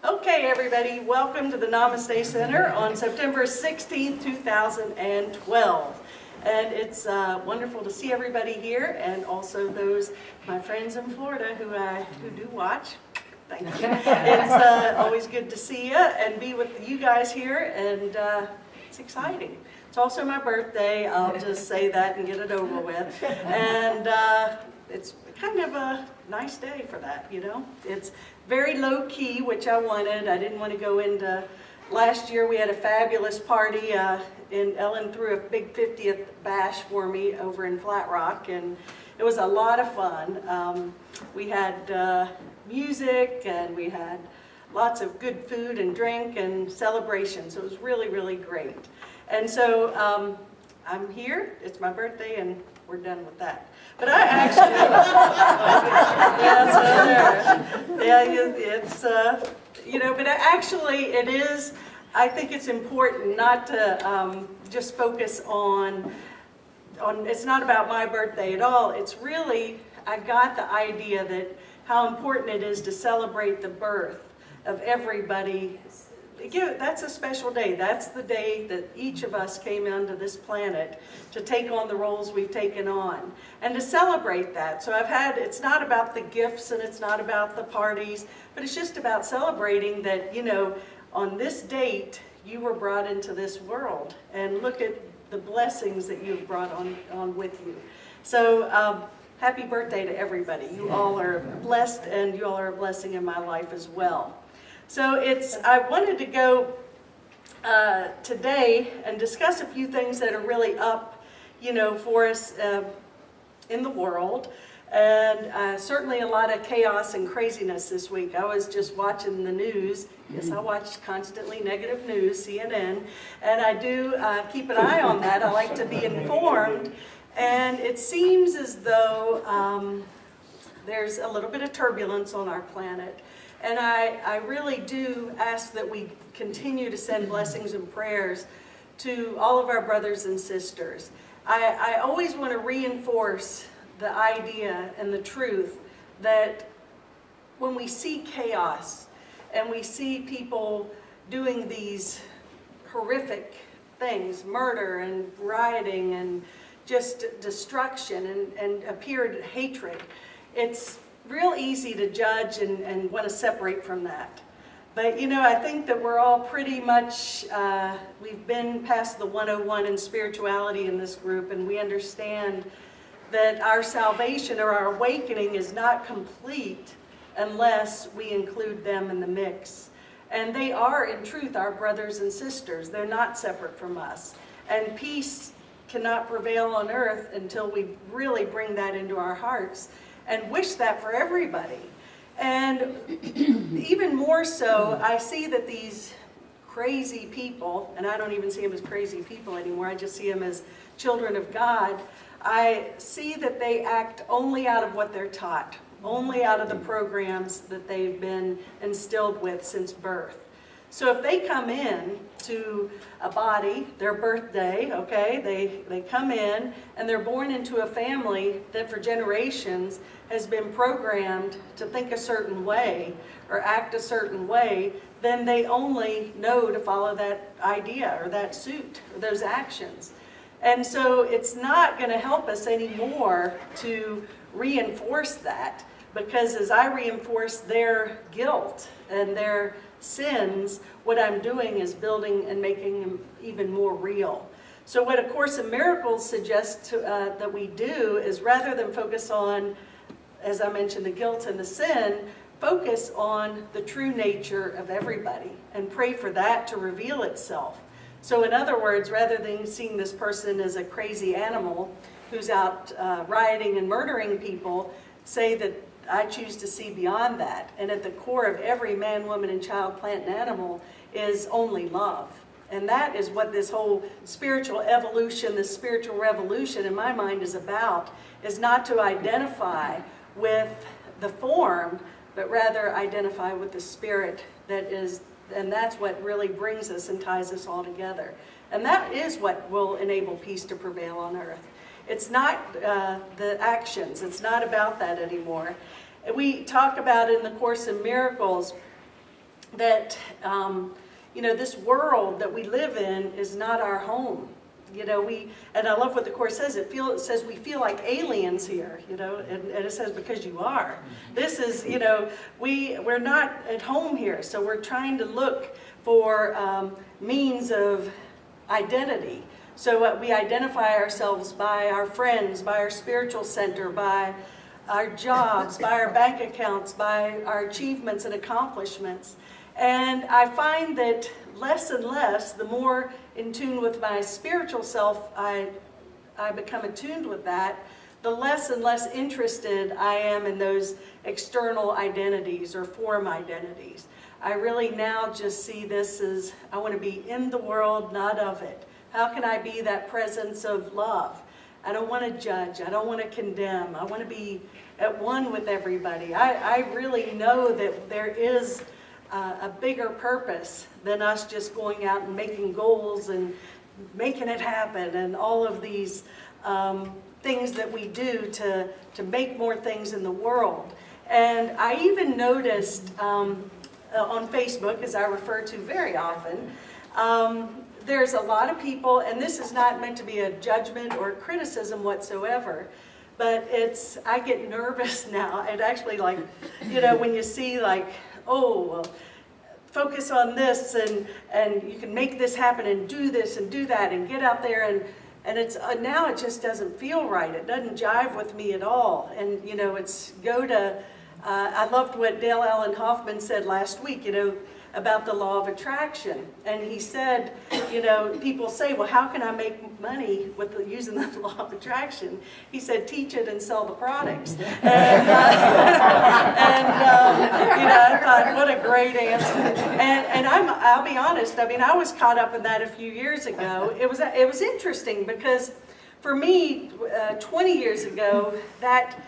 Okay, everybody, welcome to the Namaste Center on September 16th, 2012. And it's wonderful to see everybody here, and also those, my friends in Florida who do watch. Thank you. It's always good to see you and be with you guys here, and it's exciting. It's also my birthday, I'll just say that and get it over with. And it's kind of a nice day for that, you know. It's very low key, which I wanted. I didn't want to go into, last year we had a fabulous party, and Ellen threw a big 50th bash for me over in Flat Rock, and it was a lot of fun. We had music, and we had lots of good food and drink and celebration, so it was really, really great. And so I'm here, it's my birthday, and we're done with that. But I actually, it's, you know, but actually it is, I think it's important not to just focus on, it's not about my birthday at all. It's really, I got the idea that how important it is to celebrate the birth of everybody. That's a special day. That's the day that each of us came onto this planet to take on the roles we've taken on and to celebrate that. So it's not about the gifts and it's not about the parties, but it's just about celebrating that, you know, on this date, you were brought into this world, and look at the blessings that you've brought on with you. So happy birthday to everybody. You all are blessed, and you all are a blessing in my life as well. So I wanted to go today and discuss a few things that are really up, you know, for us in the world, and certainly a lot of chaos and craziness this week. I was just watching the news. Yes, I watch constantly negative news, CNN, and I do keep an eye on that. I like to be informed, and it seems as though there's a little bit of turbulence on our planet. And I really do ask that we continue to send blessings and prayers to all of our brothers and sisters. I always want to reinforce the idea and the truth that when we see chaos and we see people doing these horrific things, murder and rioting and just destruction and apparent hatred, it's real easy to judge and want to separate from that. But you know, I think that we're all pretty much, we've been past the 101 in spirituality in this group, and we understand that our salvation or our awakening is not complete unless we include them in the mix. And they are, in truth, our brothers and sisters. They're not separate from us. And peace cannot prevail on earth until we really bring that into our hearts and wish that for everybody. And even more so, I see that these crazy people, and I don't even see them as crazy people anymore, I just see them as children of God, I see that they act only out of what they're taught, only out of the programs that they've been instilled with since birth. So if they come in to a body, their birthday, okay, they come in and they're born into a family that for generations has been programmed to think a certain way or act a certain way, then they only know to follow that idea or that suit or those actions. And so it's not going to help us anymore to reinforce that, because as I reinforce their guilt and their sins, what I'm doing is building and making them even more real. So what A Course in Miracles suggests that we do is, rather than focus on, as I mentioned, the guilt and the sin, focus on the true nature of everybody and pray for that to reveal itself. So in other words, rather than seeing this person as a crazy animal who's out rioting and murdering people, say that I choose to see beyond that. And at the core of every man, woman, and child, plant, and animal is only love. And that is what this whole spiritual evolution, this spiritual revolution in my mind is about, is not to identify with the form, but rather identify with the spirit that is, and that's what really brings us and ties us all together. And that is what will enable peace to prevail on earth. It's not the actions. It's not about that anymore. We talk about in the Course in Miracles that, this world that we live in is not our home. And I love what the Course says. It says we feel like aliens here, and it says because you are. This is, we're not at home here, so we're trying to look for means of identity. So we identify ourselves by our friends, by our spiritual center, by our jobs, by our bank accounts, by our achievements and accomplishments. And I find that less and less, the more in tune with my spiritual self I become attuned with that, the less and less interested I am in those external identities or form identities. I really now just see this as, I want to be in the world, not of it. How can I be that presence of love? I don't want to judge. I don't want to condemn. I want to be at one with everybody. I really know that there is a bigger purpose than us just going out and making goals and making it happen and all of these things that we do to make more things in the world. And I even noticed on Facebook, as I refer to very often, there's a lot of people, and this is not meant to be a judgment or criticism whatsoever, but I get nervous now. And actually, like, when you see like, oh, well, focus on this and you can make this happen and do this and do that and get out there and it's now it just doesn't feel right. It doesn't jive with me at all. And it's I loved what Dale Allen Hoffman said last week, about the law of attraction. And he said, people say, well, how can I make money with using the law of attraction? He said, teach it and sell the products. And I thought, what a great answer. And I'll be honest, I was caught up in that a few years ago. It was interesting because for me, 20 years ago, that,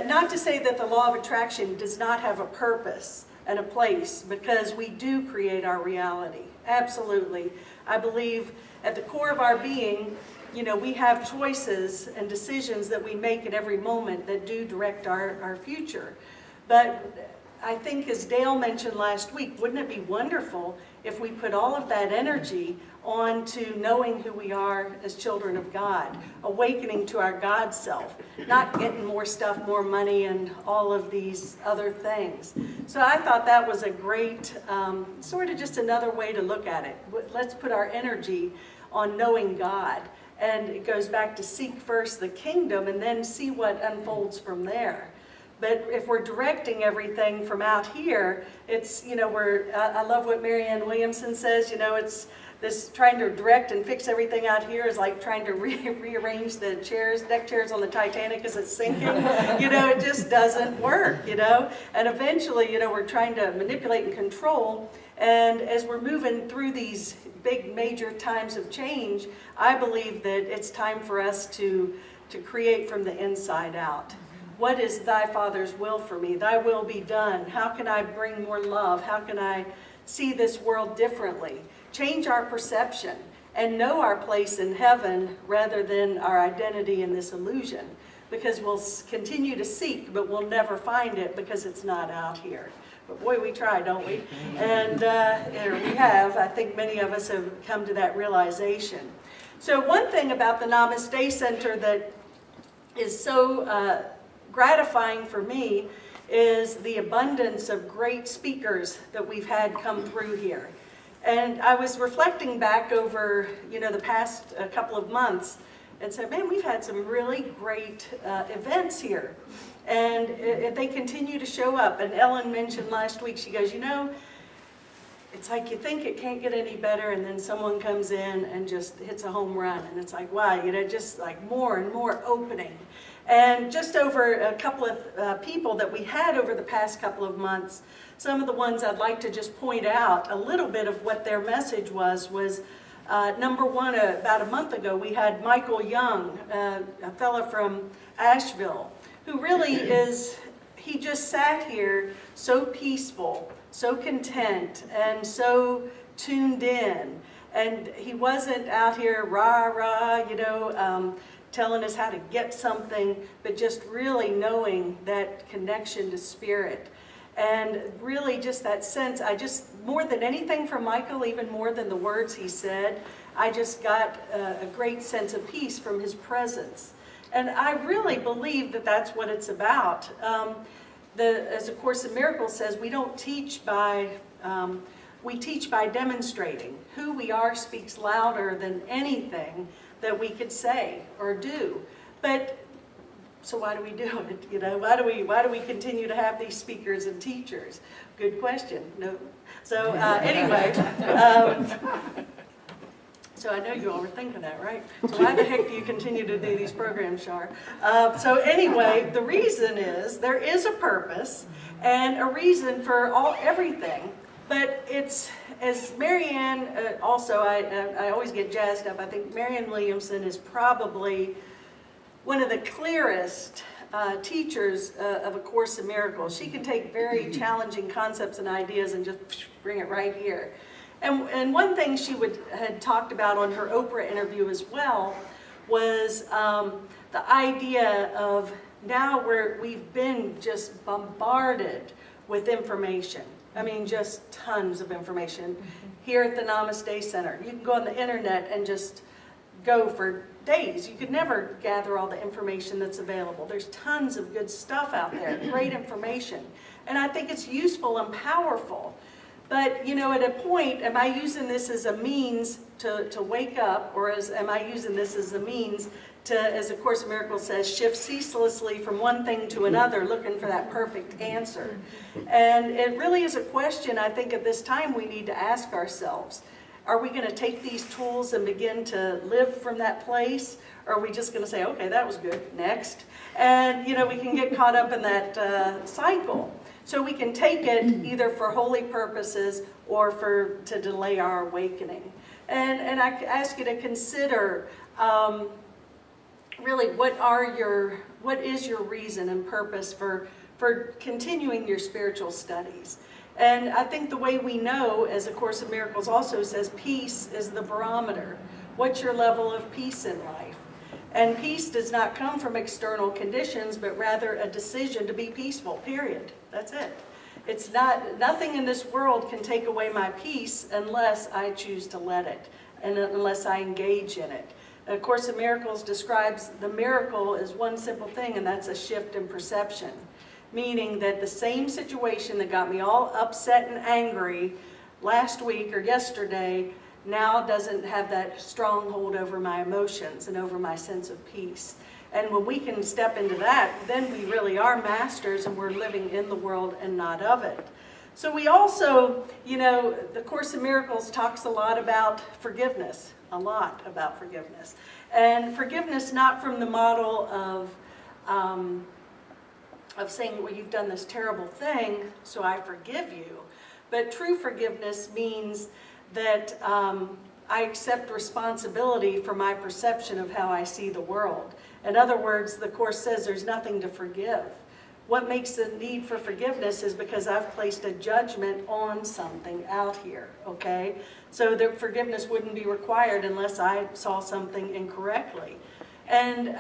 not to say that the law of attraction does not have a purpose and a place, because we do create our reality. Absolutely. I believe at the core of our being, we have choices and decisions that we make at every moment that do direct our future. But I think, as Dale mentioned last week, wouldn't it be wonderful if we put all of that energy on to knowing who we are as children of God, awakening to our God self, not getting more stuff, more money, and all of these other things. So I thought that was a great, sort of just another way to look at it. Let's put our energy on knowing God. And it goes back to seek first the kingdom and then see what unfolds from there. But if we're directing everything from out here, it's, I love what Marianne Williamson says, it's this trying to direct and fix everything out here is like trying to rearrange the deck chairs on the Titanic as it's sinking. It just doesn't work, And eventually, we're trying to manipulate and control. And as we're moving through these big major times of change, I believe that it's time for us to create from the inside out. What is thy Father's will for me? Thy will be done. How can I bring more love? How can I see this world differently? Change our perception and know our place in heaven rather than our identity in this illusion. Because we'll continue to seek, but we'll never find it because it's not out here. But boy, we try, don't we? And we have. I think many of us have come to that realization. So one thing about the Namaste Center that is so gratifying for me is the abundance of great speakers that we've had come through here. And I was reflecting back over, the past couple of months and said, man, we've had some really great events here. And they continue to show up. And Ellen mentioned last week, she goes, it's like you think it can't get any better, and then someone comes in and just hits a home run. And it's like, wow, just like more and more opening. And just over a couple of people that we had over the past couple of months, some of the ones I'd like to just point out a little bit of what their message was number one, about a month ago, we had Michael Young, a fellow from Asheville, who really he just sat here so peaceful, so content, and so tuned in. And he wasn't out here rah-rah, telling us how to get something, but just really knowing that connection to spirit. And really just that sense, more than anything from Michael, even more than the words he said, I just got a great sense of peace from his presence. And I really believe that that's what it's about. As A Course in Miracles says, we don't teach by, we teach by demonstrating. Who we are speaks louder than anything that we could say or do. But so why do we do it? You know, why do we continue to have these speakers and teachers? Good question. No. So anyway, so I know you all were thinking that, right? So why the heck do you continue to do these programs, Char? So anyway, the reason is there is a purpose and a reason for everything. But it's, as Marianne, also, I always get jazzed up. I think Marianne Williamson is probably one of the clearest teachers of A Course in Miracles. She can take very challenging concepts and ideas and just bring it right here. And one thing she had talked about on her Oprah interview as well was the idea of now we've been just bombarded with information. I mean, just tons of information. Here at the Namaste Center, you can go on the internet and just go for days. You could never gather all the information that's available. There's tons of good stuff out there, great information. And I think it's useful and powerful. But, you know, at a point, am I using this as a means to wake up, or am I using this as a means to, as A Course in Miracles says, shift ceaselessly from one thing to another, looking for that perfect answer? And it really is a question, I think, at this time we need to ask ourselves. Are we going to take these tools and begin to live from that place? Or are we just going to say, okay, that was good, next? And, you know, we can get caught up in that cycle. So we can take it either for holy purposes or to delay our awakening. And I ask you to consider really what is your reason and purpose for continuing your spiritual studies. And I think the way we know, as A Course in Miracles also says, peace is the barometer. What's your level of peace in life? And peace does not come from external conditions, but rather a decision to be peaceful, period. That's it. It's nothing in this world can take away my peace unless I choose to let it, and unless I engage in it. A Course in Miracles describes the miracle as one simple thing, and that's a shift in perception. Meaning that the same situation that got me all upset and angry last week or yesterday now doesn't have that stronghold over my emotions and over my sense of peace. And when we can step into that, then we really are masters and we're living in the world and not of it. So we also, you know, the Course in Miracles talks a lot about forgiveness, And forgiveness not from the model of saying, well, you've done this terrible thing, so I forgive you. But true forgiveness means that I accept responsibility for my perception of how I see the world. In other words, the Course says there's nothing to forgive. What makes the need for forgiveness is because I've placed a judgment on something out here, okay? So the forgiveness wouldn't be required unless I saw something incorrectly. And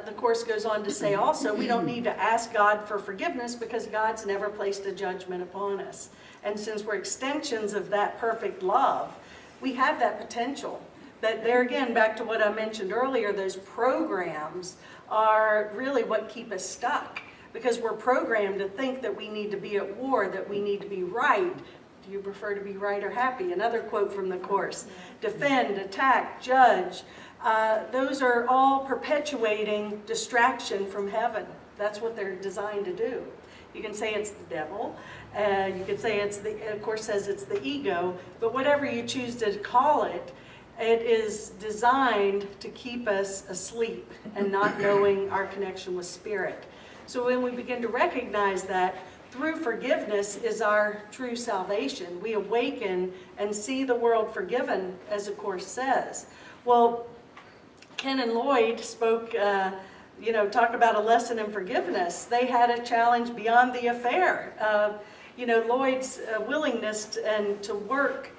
the Course goes on to say also, we don't need to ask God for forgiveness because God's never placed a judgment upon us. And since we're extensions of that perfect love, we have that potential. But there again, back to what I mentioned earlier, those programs are really what keep us stuck. Because we're programmed to think that we need to be at war, that we need to be right. Do you prefer to be right or happy? Another quote from the Course. Defend, attack, judge. Those are all perpetuating distraction from heaven. That's what they're designed to do. You can say it's the devil. You could say it's the Course says it's the ego. But whatever you choose to call it, it is designed to keep us asleep and not knowing our connection with Spirit. So when we begin to recognize that, through forgiveness is our true salvation. We awaken and see the world forgiven, as the Course says. Well, Ken and Lloyd spoke, talk about a lesson in forgiveness. They had a challenge beyond the affair. Lloyd's willingness to work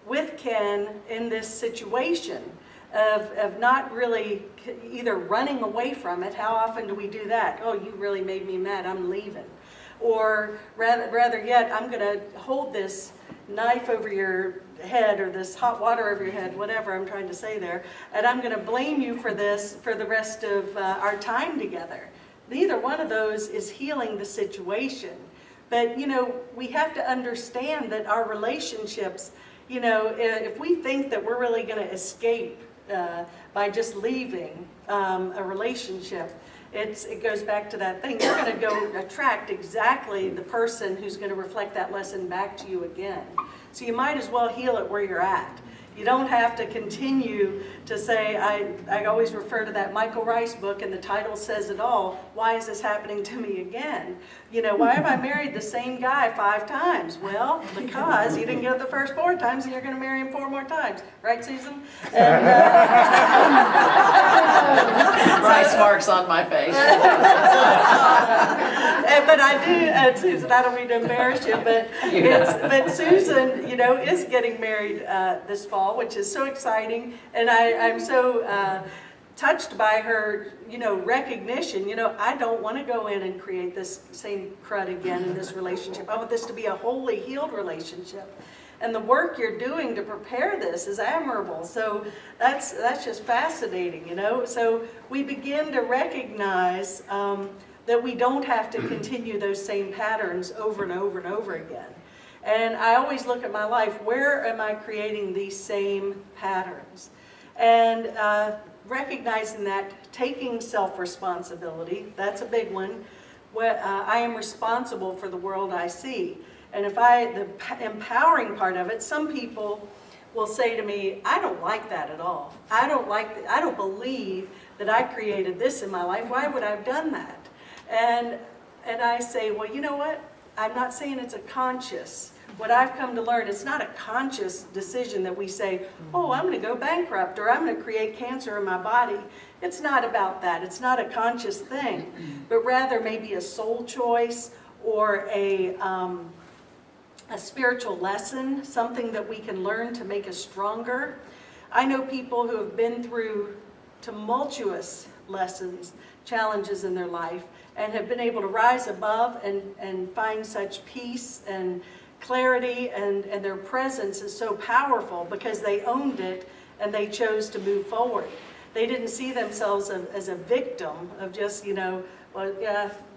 with Ken in this situation of not really either running away from it. How often do we do that? Oh, you really made me mad, I'm leaving. Or rather yet, I'm going to hold this knife over your head or this hot water over your head, whatever I'm trying to say there, and I'm going to blame you for this for the rest of our time together. Neither one of those is healing the situation. But, we have to understand that our relationships, if we think that we're really going to escape by just leaving a relationship, it goes back to that thing. You're going to go attract exactly the person who's going to reflect that lesson back to you again. So you might as well heal it where you're at. You don't have to continue to say, I always refer to that Michael Rice book, and the title says it all. Why is this happening to me again? Why have I married the same guy 5 times? Well, because you didn't get it the first 4 times, and you're going to marry him 4 more times. Right, Susan? And, Rice marks on my face. But I do, Susan, I don't mean to embarrass you, but Susan, is getting married this fall, which is so exciting, and I'm so touched by her, recognition. I don't want to go in and create this same crud again in this relationship. I want this to be a wholly healed relationship. And the work you're doing to prepare this is admirable. So that's just fascinating, So we begin to recognize that we don't have to continue those same patterns over and over and over again. And I always look at my life, where am I creating these same patterns? And recognizing that, taking self-responsibility, that's a big one. I am responsible for the world I see. And the empowering part of it, some people will say to me, I don't like that at all. I don't believe that I created this in my life. Why would I have done that? And I say, well, you know what? I'm not saying it's a conscious. What I've come to learn, it's not a conscious decision that we say, oh, I'm going to go bankrupt, or I'm going to create cancer in my body. It's not about that. It's not a conscious thing, but rather maybe a soul choice or a spiritual lesson, something that we can learn to make us stronger. I know people who have been through tumultuous lessons, challenges in their life, and have been able to rise above and find such peace and clarity, and their presence is so powerful because they owned it and they chose to move forward. They didn't see themselves as a victim of just,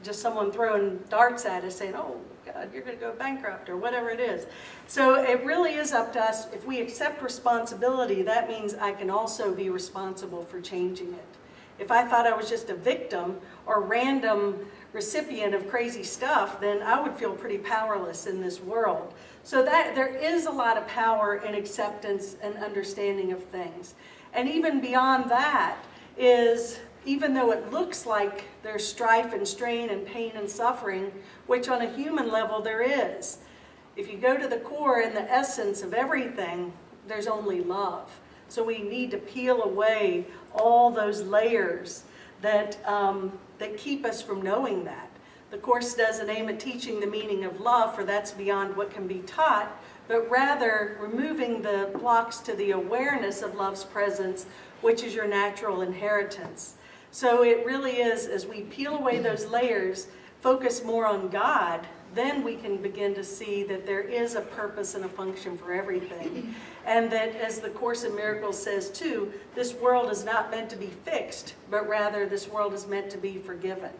just someone throwing darts at us saying, oh, God, you're going to go bankrupt or whatever it is. So it really is up to us. If we accept responsibility, that means I can also be responsible for changing it. If I thought I was just a victim or random recipient of crazy stuff, then I would feel pretty powerless in this world. So that there is a lot of power in acceptance and understanding of things. And even beyond that is, even though it looks like there's strife and strain and pain and suffering, which on a human level there is, if you go to the core and the essence of everything, there's only love. So we need to peel away all those layers that keep us from knowing that. The Course doesn't aim at teaching the meaning of love, for that's beyond what can be taught, but rather removing the blocks to the awareness of love's presence, which is your natural inheritance. So it really is, as we peel away those layers, focus more on God, then we can begin to see that there is a purpose and a function for everything. And that, as the Course in Miracles says too, this world is not meant to be fixed, but rather this world is meant to be forgiven.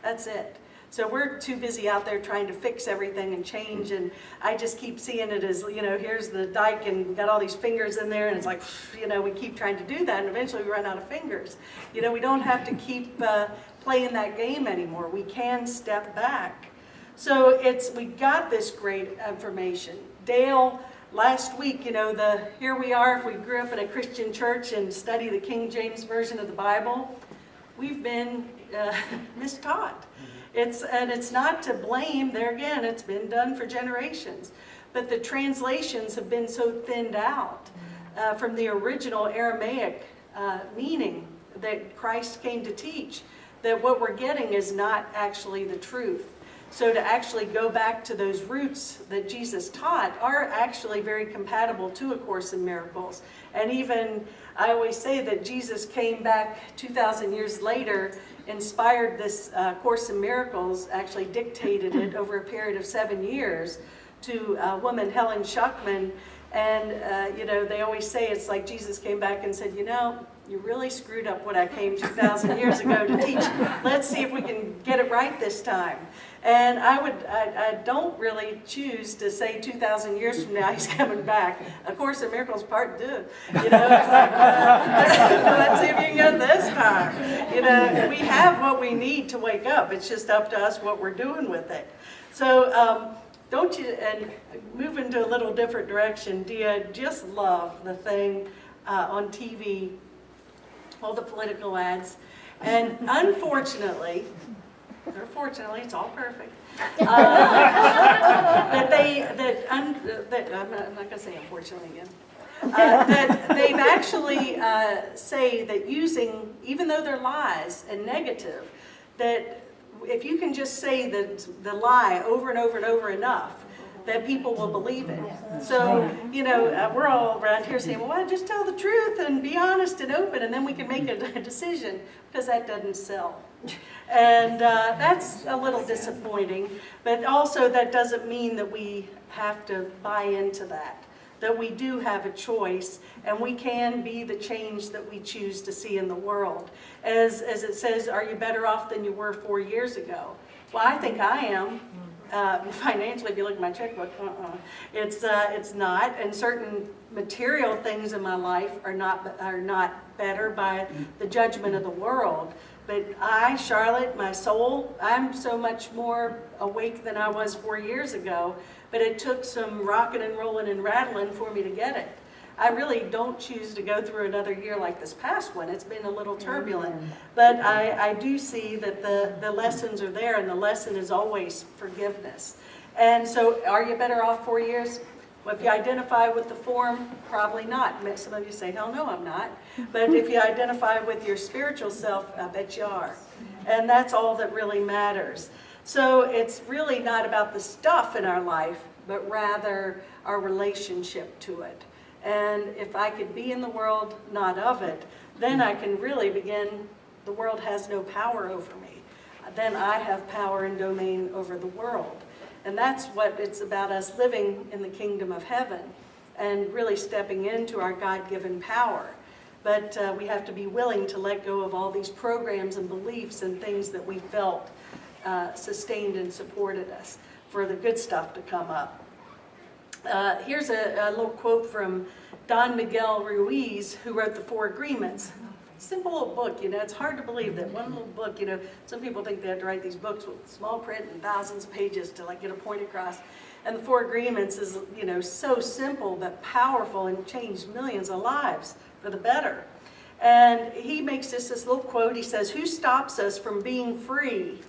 That's it. So we're too busy out there trying to fix everything and change, and I just keep seeing it as, here's the dike and we've got all these fingers in there, and it's like, we keep trying to do that, and eventually we run out of fingers. We don't have to keep playing that game anymore. We can step back. So we got this great information. Dale, last week, here we are, if we grew up in a Christian church and study the King James Version of the Bible, we've been mistaught. It's not to blame. There again, it's been done for generations. But the translations have been so thinned out from the original Aramaic meaning that Christ came to teach, that what we're getting is not actually the truth. So to actually go back to those roots that Jesus taught are actually very compatible to A Course in Miracles. And even, I always say that Jesus came back 2,000 years later, inspired this Course in Miracles, actually dictated it over a period of 7 years to a woman, Helen Schuckman. And, you know, they always say it's like Jesus came back and said, you know, you really screwed up what I came 2,000 years ago to teach. Let's see if we can get it right this time. And I don't really choose to say 2,000 years from now he's coming back. A Course in Miracles Part 2. You know, it's like, let's see if you can get this time. You know, we have what we need to wake up. It's just up to us what we're doing with it. So don't you, and move into a little different direction, do you just love the thing on TV, all the political ads? And unfortunately, or fortunately, it's all perfect. I'm not going to say unfortunately again. That they've actually say that using, even though they're lies and negative, that if you can just say the lie over and over and over enough, that people will believe it. So, you know, we're all around here saying, well, just tell the truth and be honest and open, and then we can make a decision, because that doesn't sell. And that's a little disappointing, but also that doesn't mean that we have to buy into that, that we do have a choice, and we can be the change that we choose to see in the world. As it says, are you better off than you were 4 years ago? Well, I think I am. Financially, if you look at my checkbook, it's not. And certain material things in my life are not better by the judgment of the world. But I, Charlotte, my soul, I'm so much more awake than I was 4 years ago. But it took some rocking and rolling and rattling for me to get it. I really don't choose to go through another year like this past one. It's been a little turbulent. But I do see that the lessons are there, and the lesson is always forgiveness. And so are you better off 4 years? Well, if you identify with the form, probably not. Some of you say, hell no, I'm not. But if you identify with your spiritual self, I bet you are. And that's all that really matters. So it's really not about the stuff in our life, but rather our relationship to it. And if I could be in the world, not of it, then I can really begin, the world has no power over me. Then I have power and domain over the world. And that's what it's about, us living in the kingdom of heaven and really stepping into our God-given power. But we have to be willing to let go of all these programs and beliefs and things that we felt sustained and supported us for the good stuff to come up. Here's a little quote from Don Miguel Ruiz, who wrote The Four Agreements. Simple little book, you know, it's hard to believe that one little book, you know, some people think they have to write these books with small print and thousands of pages to like get a point across. And The Four Agreements is, you know, so simple but powerful and changed millions of lives for the better. And he makes this little quote. He says, who stops us from being free?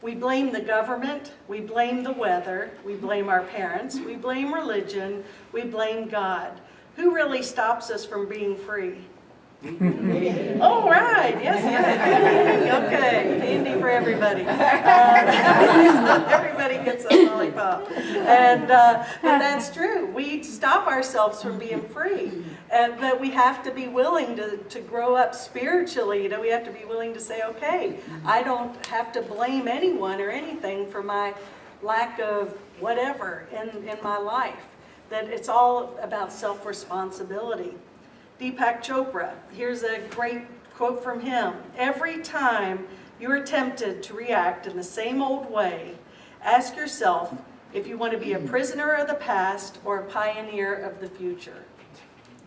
We blame the government, we blame the weather, we blame our parents, we blame religion, we blame God. Who really stops us from being free? All right, yes. Okay, candy for everybody. Everybody gets a lollipop. And but that's true. We stop ourselves from being free. But we have to be willing to grow up spiritually. You know, we have to be willing to say, okay, I don't have to blame anyone or anything for my lack of whatever in my life. That it's all about self-responsibility. Deepak Chopra, here's a great quote from him. Every time you're tempted to react in the same old way, ask yourself if you want to be a prisoner of the past or a pioneer of the future.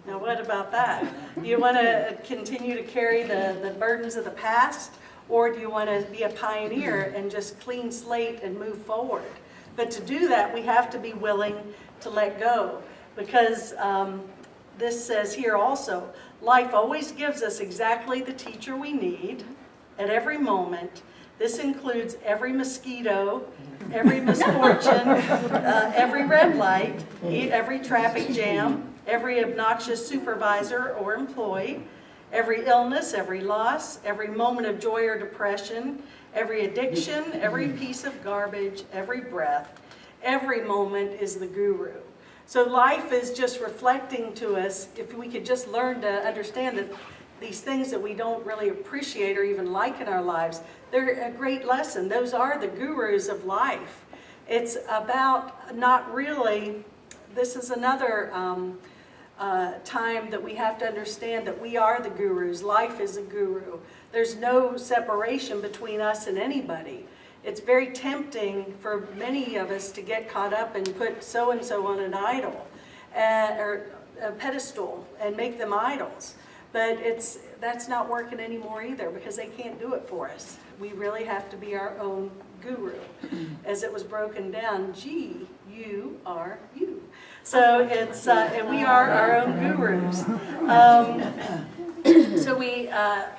Now what about that? Do you want to continue to carry the burdens of the past, or do you want to be a pioneer and just clean slate and move forward? But to do that, we have to be willing to let go, because this says here also, life always gives us exactly the teacher we need at every moment. This includes every mosquito, every misfortune, every red light, every traffic jam, every obnoxious supervisor or employee, every illness, every loss, every moment of joy or depression, Every addiction, every piece of garbage, every breath, every moment is the guru. So life is just reflecting to us, if we could just learn to understand that these things that we don't really appreciate or even like in our lives, they're a great lesson. Those are the gurus of life. It's about not really, this is another time that we have to understand that we are the gurus. Life is a guru. There's no separation between us and anybody. It's very tempting for many of us to get caught up and put so-and-so on an idol or a pedestal and make them idols. But that's not working anymore either, because they can't do it for us. We really have to be our own guru. As it was broken down, G-U-R-U. So it's, and we are our own gurus.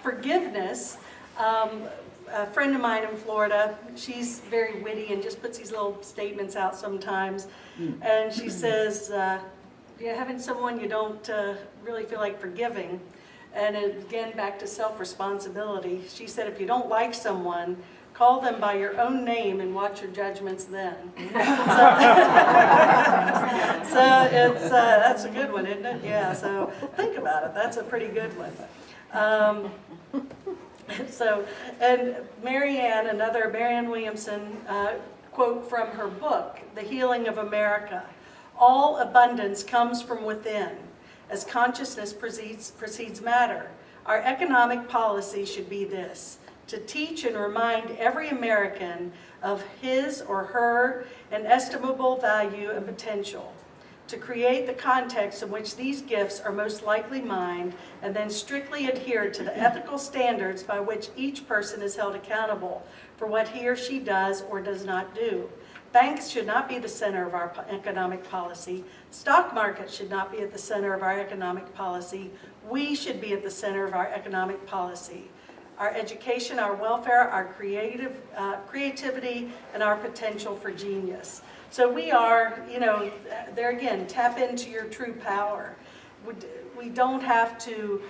Forgiveness, a friend of mine in Florida, she's very witty and just puts these little statements out sometimes. And she says, you're having someone you don't really feel like forgiving. And again, back to self-responsibility. She said, if you don't like someone, call them by your own name and watch your judgments then. So it's, that's a good one, isn't it? Yeah, so think about it. That's a pretty good one. And Marianne Williamson, quote from her book, The Healing of America, all abundance comes from within. As consciousness precedes matter, our economic policy should be this: to teach and remind every American of his or her inestimable value and potential, to create the context in which these gifts are most likely mined, and then strictly adhere to the ethical standards by which each person is held accountable for what he or she does or does not do. Banks should not be the center of our economic policy. Stock markets should not be at the center of our economic policy. We should be at the center of our economic policy. Our education, our welfare, our creativity, and our potential for genius. So we are, there again, tap into your true power. We don't have to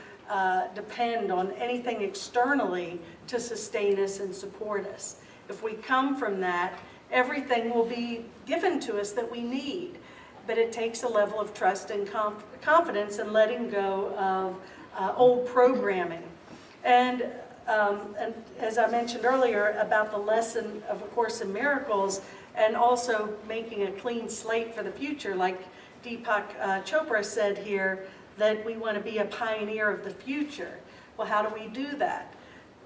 depend on anything externally to sustain us and support us. If we come from that, everything will be given to us that we need. But it takes a level of trust and confidence and letting go of old programming. And as I mentioned earlier about the lesson of A Course in Miracles, and also making a clean slate for the future, like Deepak Chopra said here, that we want to be a pioneer of the future. Well, how do we do that?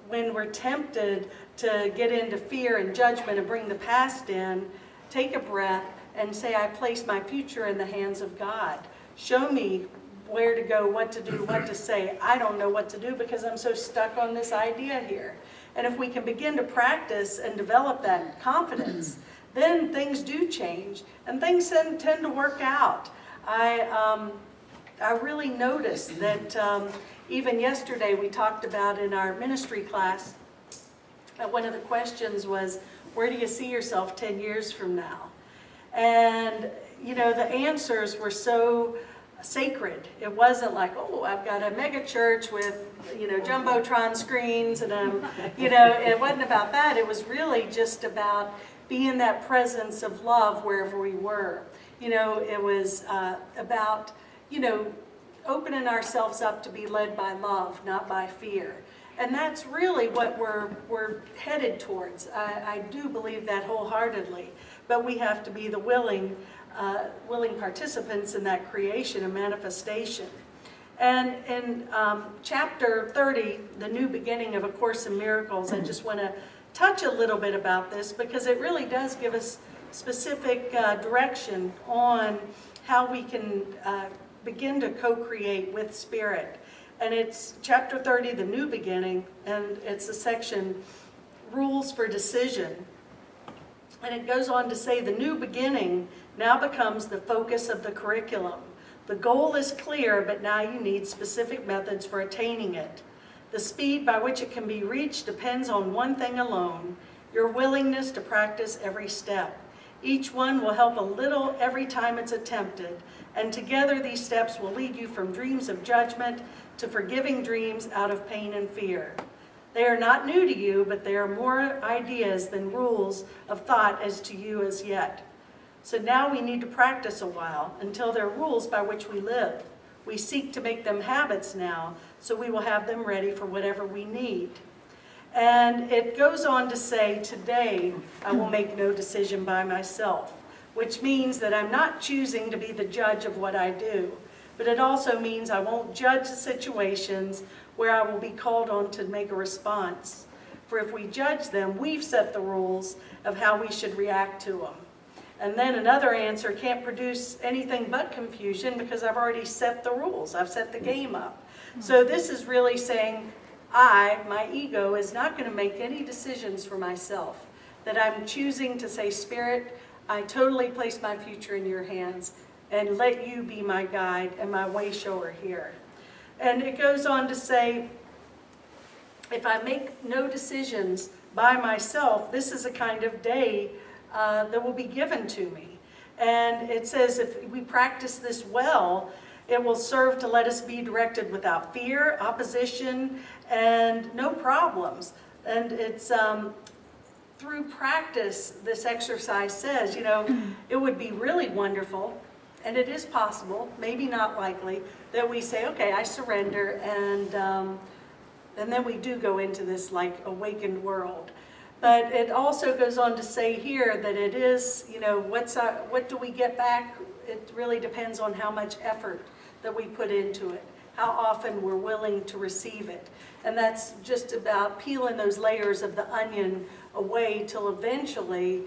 When we're tempted to get into fear and judgment and bring the past in, take a breath and say, I place my future in the hands of God. Show me where to go, what to do, what to say. I don't know what to do because I'm so stuck on this idea here. And if we can begin to practice and develop that confidence, then things do change and things tend to work out. I really noticed that even yesterday we talked about in our ministry class, one of the questions was, where do you see yourself 10 years from now? And the answers were so sacred. It wasn't like, oh, I've got a mega church with, Jumbotron screens, and it wasn't about that. It was really just about being that presence of love wherever we were. It was about, opening ourselves up to be led by love, not by fear. And that's really what we're headed towards. I do believe that wholeheartedly. But we have to be the willing participants in that creation and manifestation. And in chapter 30, the new beginning of A Course in Miracles, I just want to touch a little bit about this because it really does give us specific direction on how we can begin to co-create with Spirit. And it's chapter 30, the new beginning, and it's a section, Rules for Decision. And it goes on to say, the new beginning now becomes the focus of the curriculum. The goal is clear, but now you need specific methods for attaining it. The speed by which it can be reached depends on one thing alone, your willingness to practice every step. Each one will help a little every time it's attempted, and together these steps will lead you from dreams of judgment to forgiving dreams out of pain and fear. They are not new to you, but they are more ideas than rules of thought as to you as yet. So now we need to practice a while until they're rules by which we live. We seek to make them habits now, so we will have them ready for whatever we need. And it goes on to say, today I will make no decision by myself, which means that I'm not choosing to be the judge of what I do. But it also means I won't judge the situations where I will be called on to make a response. For if we judge them, we've set the rules of how we should react to them. And then another answer can't produce anything but confusion because I've already set the rules. I've set the game up. So this is really saying my ego, is not going to make any decisions for myself. That I'm choosing to say, Spirit, I totally place my future in your hands and let you be my guide and my way shower here. And it goes on to say, if I make no decisions by myself, this is a kind of day that will be given to me. And it says if we practice this well, it will serve to let us be directed without fear, opposition, and no problems. And it's through practice, this exercise says, it would be really wonderful, and it is possible, maybe not likely, that we say, okay, I surrender, and then we do go into this like awakened world. But it also goes on to say here that it is, what do we get back? It really depends on how much effort that we put into it, how often we're willing to receive it. And that's just about peeling those layers of the onion away till eventually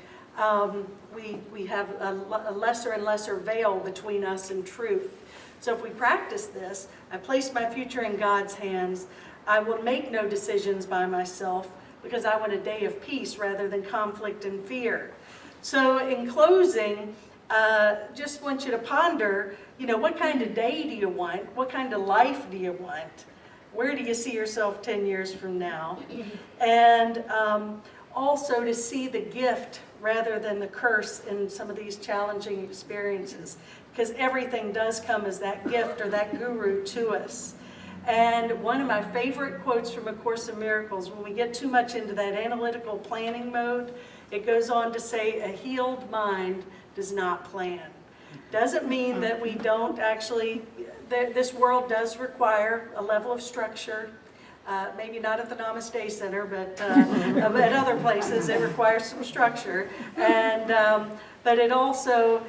we have a lesser and lesser veil between us and truth. So if we practice this, I place my future in God's hands. I will make no decisions by myself because I want a day of peace rather than conflict and fear. So in closing, just want you to ponder, what kind of day do you want? What kind of life do you want? Where do you see yourself 10 years from now? And also to see the gift rather than the curse in some of these challenging experiences. Because everything does come as that gift or that guru to us. And one of my favorite quotes from A Course in Miracles, when we get too much into that analytical planning mode, it goes on to say, a healed mind does not plan. Doesn't mean that we don't actually, this world does require a level of structure, maybe not at the Namaste Center, but at other places it requires some structure. And but it also,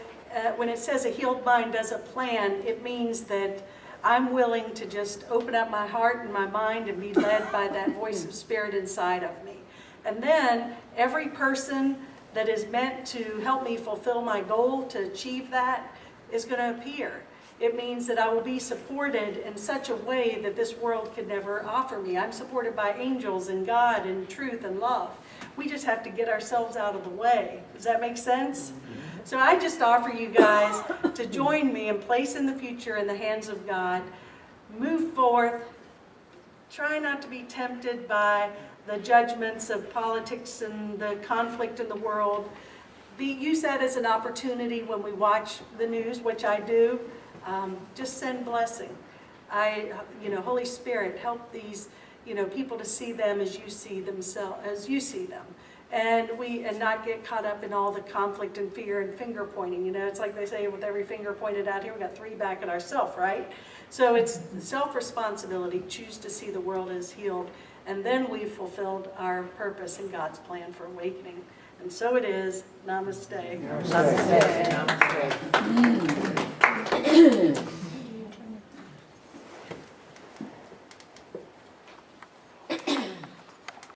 when it says a healed mind doesn't plan, it means that I'm willing to just open up my heart and my mind and be led by that voice of spirit inside of me. And then every person that is meant to help me fulfill my goal to achieve that is going to appear. It means that I will be supported in such a way that this world could never offer me. I'm supported by angels and God and truth and love. We just have to get ourselves out of the way. Does that make sense? So I just offer you guys to join me in placing the future in the hands of God. Move forth. Try not to be tempted by the judgments of politics and the conflict in the world. Use that as an opportunity when we watch the news, which I do. Just send blessing. Holy Spirit, help these, people to see them as you see themselves, as you see them. And not get caught up in all the conflict and fear and finger pointing. It's like they say, with every finger pointed out here, we got 3 back at ourselves, right? So it's self-responsibility. Choose to see the world as healed. And then we've fulfilled our purpose in God's plan for awakening. And so it is. Namaste. Namaste. Namaste.